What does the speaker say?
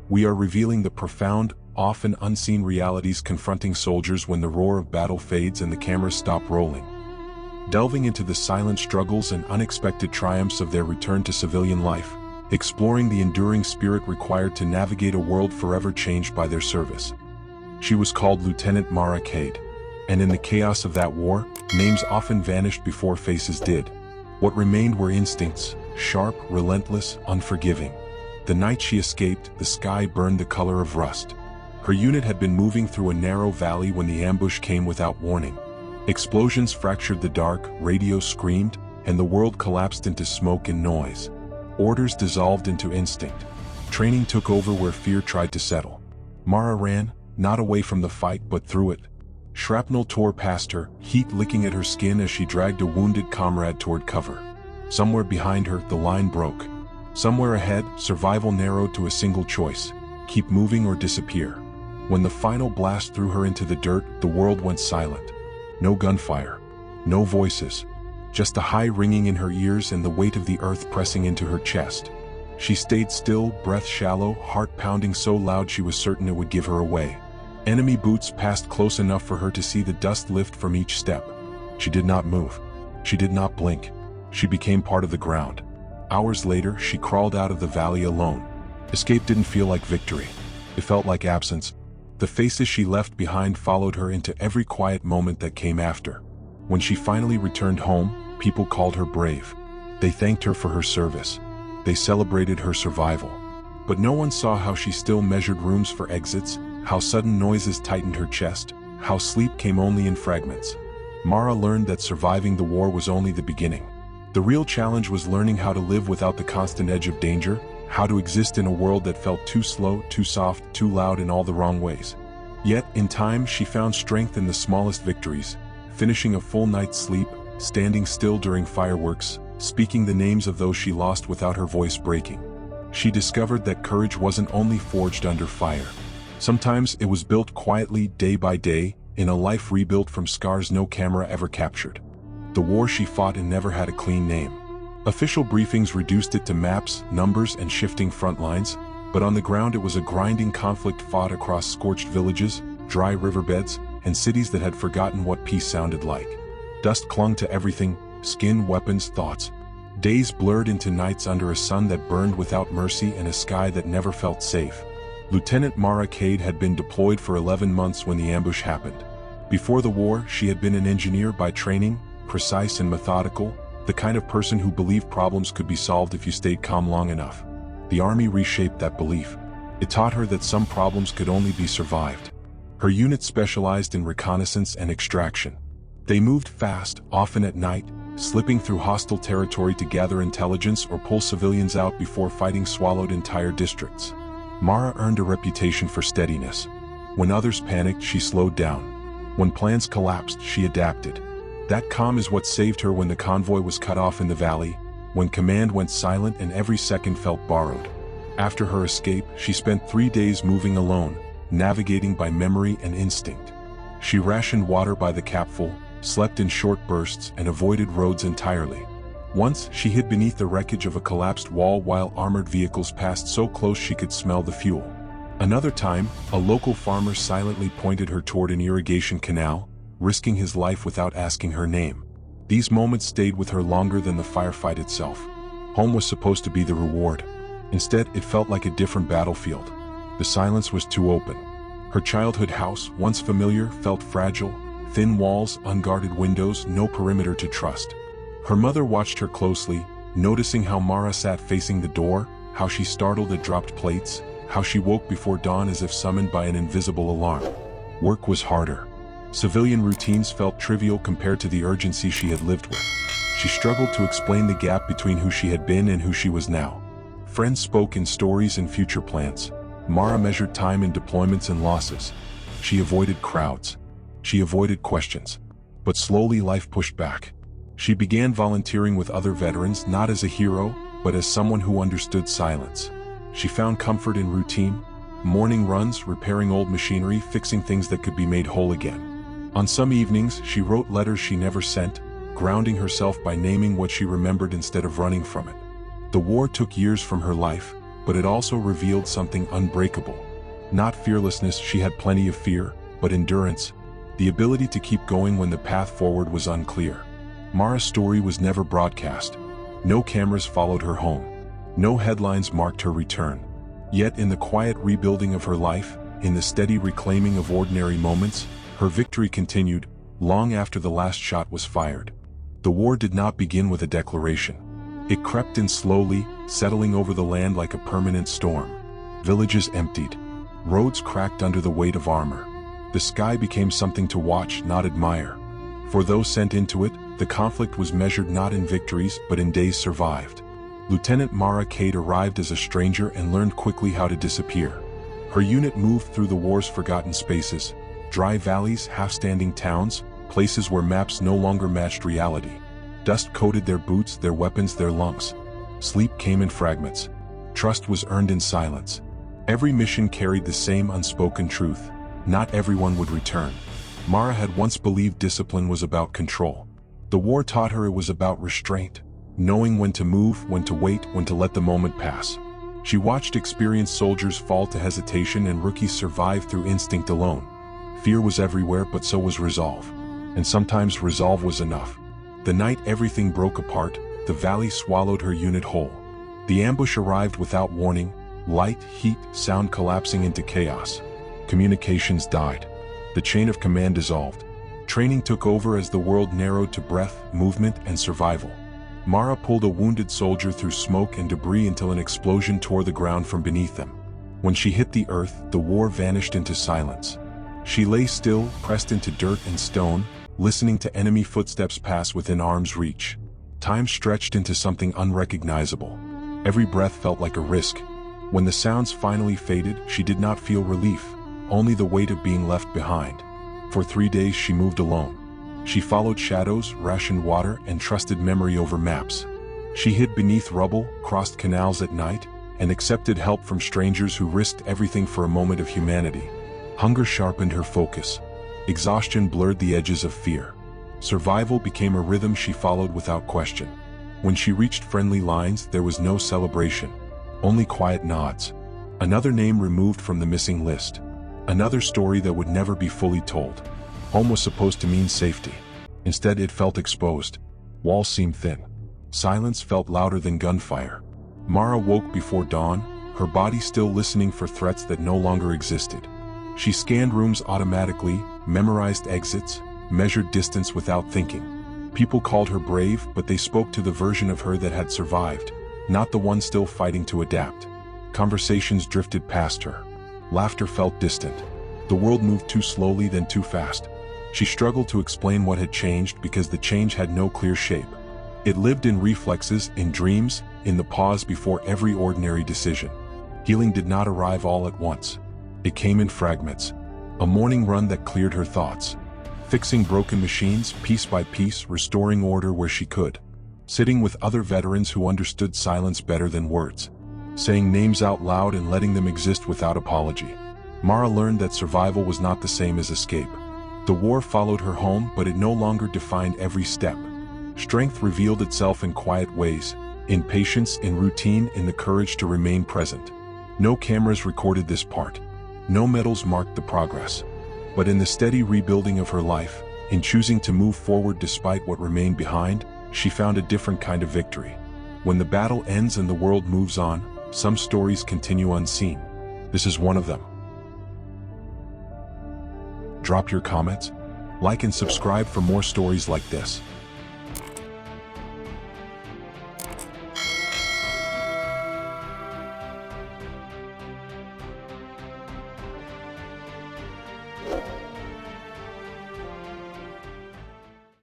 we are revealing the profound, often unseen realities confronting soldiers when the roar of battle fades and the cameras stop rolling. Delving into the silent struggles and unexpected triumphs of their return to civilian life, exploring the enduring spirit required to navigate a world forever changed by their service. She was called Lieutenant Mara Cade, and in the chaos of that war, names often vanished before faces did. What remained were instincts, sharp, relentless, unforgiving. The night she escaped, the sky burned the color of rust. Her unit had been moving through a narrow valley when the ambush came without warning. Explosions fractured the dark, radios screamed, and the world collapsed into smoke and noise. Orders dissolved into instinct. Training took over where fear tried to settle. Mara ran, not away from the fight but through it. Shrapnel tore past her, heat licking at her skin as she dragged a wounded comrade toward cover. Somewhere behind her, the line broke. Somewhere ahead, survival narrowed to a single choice: keep moving or disappear. When the final blast threw her into the dirt, the world went silent. No gunfire. No voices. Just a high ringing in her ears and the weight of the earth pressing into her chest. She stayed still, breath shallow, heart pounding so loud she was certain it would give her away. Enemy boots passed close enough for her to see the dust lift from each step. She did not move. She did not blink. She became part of the ground. Hours later, she crawled out of the valley alone. Escape didn't feel like victory. It felt like absence. The faces she left behind followed her into every quiet moment that came after. When she finally returned home, people called her brave. They thanked her for her service. They celebrated her survival. But no one saw how she still measured rooms for exits, how sudden noises tightened her chest, how sleep came only in fragments. Mara learned that surviving the war was only the beginning. The real challenge was learning how to live without the constant edge of danger, how to exist in a world that felt too slow, too soft, too loud in all the wrong ways. Yet, in time, she found strength in the smallest victories, finishing a full night's sleep, standing still during fireworks, speaking the names of those she lost without her voice breaking. She discovered that courage wasn't only forged under fire. Sometimes it was built quietly, day by day, in a life rebuilt from scars no camera ever captured. The war she fought in never had a clean name. Official briefings reduced it to maps, numbers, and shifting front lines, but on the ground it was a grinding conflict fought across scorched villages, dry riverbeds, and cities that had forgotten what peace sounded like. Dust clung to everything: skin, weapons, thoughts. Days blurred into nights under a sun that burned without mercy and a sky that never felt safe. Lieutenant Mara Cade had been deployed for 11 months when the ambush happened. Before the war, she had been an engineer by training, precise and methodical, the kind of person who believed problems could be solved if you stayed calm long enough. The army reshaped that belief. It taught her that some problems could only be survived. Her unit specialized in reconnaissance and extraction. They moved fast, often at night, slipping through hostile territory to gather intelligence or pull civilians out before fighting swallowed entire districts. Mara earned a reputation for steadiness. When others panicked, she slowed down. When plans collapsed, she adapted. That calm is what saved her when the convoy was cut off in the valley, when command went silent and every second felt borrowed. After her escape, she spent 3 days moving alone, navigating by memory and instinct. She rationed water by the capful, slept in short bursts, and avoided roads entirely. Once, she hid beneath the wreckage of a collapsed wall while armored vehicles passed so close she could smell the fuel. Another time, a local farmer silently pointed her toward an irrigation canal, risking his life without asking her name. These moments stayed with her longer than the firefight itself. Home was supposed to be the reward. Instead, it felt like a different battlefield. The silence was too open. Her childhood house, once familiar, felt fragile. Thin walls, unguarded windows, no perimeter to trust. Her mother watched her closely, noticing how Mara sat facing the door, how she startled at dropped plates, how she woke before dawn as if summoned by an invisible alarm. Work was harder. Civilian routines felt trivial compared to the urgency she had lived with. She struggled to explain the gap between who she had been and who she was now. Friends spoke in stories and future plans. Mara measured time in deployments and losses. She avoided crowds. She avoided questions. But slowly life pushed back. She began volunteering with other veterans, not as a hero, but as someone who understood silence. She found comfort in routine: morning runs, repairing old machinery, fixing things that could be made whole again. On some evenings, she wrote letters she never sent, grounding herself by naming what she remembered instead of running from it. The war took years from her life, but it also revealed something unbreakable. Not fearlessness, she had plenty of fear, but endurance, the ability to keep going when the path forward was unclear. Mara's story was never broadcast. No cameras followed her home. No headlines marked her return. Yet in the quiet rebuilding of her life, in the steady reclaiming of ordinary moments, her victory continued, long after the last shot was fired. The war did not begin with a declaration. It crept in slowly, settling over the land like a permanent storm. Villages emptied. Roads cracked under the weight of armor. The sky became something to watch, not admire. For those sent into it, the conflict was measured not in victories but in days survived. Lieutenant Mara Cade arrived as a stranger and learned quickly how to disappear. Her unit moved through the war's forgotten spaces, dry valleys, half-standing towns, places where maps no longer matched reality. Dust coated their boots, their weapons, their lungs. Sleep came in fragments. Trust was earned in silence. Every mission carried the same unspoken truth. Not everyone would return. Mara had once believed discipline was about control. The war taught her it was about restraint, knowing when to move, when to wait, when to let the moment pass. She watched experienced soldiers fall to hesitation and rookies survive through instinct alone. Fear was everywhere, but so was resolve. And sometimes resolve was enough. The night everything broke apart, the valley swallowed her unit whole. The ambush arrived without warning, light, heat, sound collapsing into chaos. Communications died. The chain of command dissolved. Training took over as the world narrowed to breath, movement, and survival. Mara pulled a wounded soldier through smoke and debris until an explosion tore the ground from beneath them. When she hit the earth, the war vanished into silence. She lay still, pressed into dirt and stone, listening to enemy footsteps pass within arm's reach. Time stretched into something unrecognizable. Every breath felt like a risk. When the sounds finally faded, she did not feel relief, only the weight of being left behind. For 3 days she moved alone. She followed shadows, rationed water, and trusted memory over maps. She hid beneath rubble, crossed canals at night, and accepted help from strangers who risked everything for a moment of humanity. Hunger sharpened her focus. Exhaustion blurred the edges of fear. Survival became a rhythm she followed without question. When she reached friendly lines, there was no celebration, only quiet nods. Another name removed from the missing list. Another story that would never be fully told. Home was supposed to mean safety. Instead, it felt exposed. Walls seemed thin. Silence felt louder than gunfire. Mara woke before dawn, her body still listening for threats that no longer existed. She scanned rooms automatically, memorized exits, measured distance without thinking. People called her brave, but they spoke to the version of her that had survived, not the one still fighting to adapt. Conversations drifted past her. Laughter felt distant. The world moved too slowly, then too fast. She struggled to explain what had changed because the change had no clear shape. It lived in reflexes, in dreams, in the pause before every ordinary decision. Healing did not arrive all at once. It came in fragments. A morning run that cleared her thoughts. Fixing broken machines, piece by piece, restoring order where she could. Sitting with other veterans who understood silence better than words. Saying names out loud and letting them exist without apology. Mara learned that survival was not the same as escape. The war followed her home, but it no longer defined every step. Strength revealed itself in quiet ways, in patience, in routine, in the courage to remain present. No cameras recorded this part. No medals marked the progress. But in the steady rebuilding of her life, in choosing to move forward despite what remained behind, she found a different kind of victory. When the battle ends and the world moves on, some stories continue unseen. This is one of them. Drop your comments, like and subscribe for more stories like this.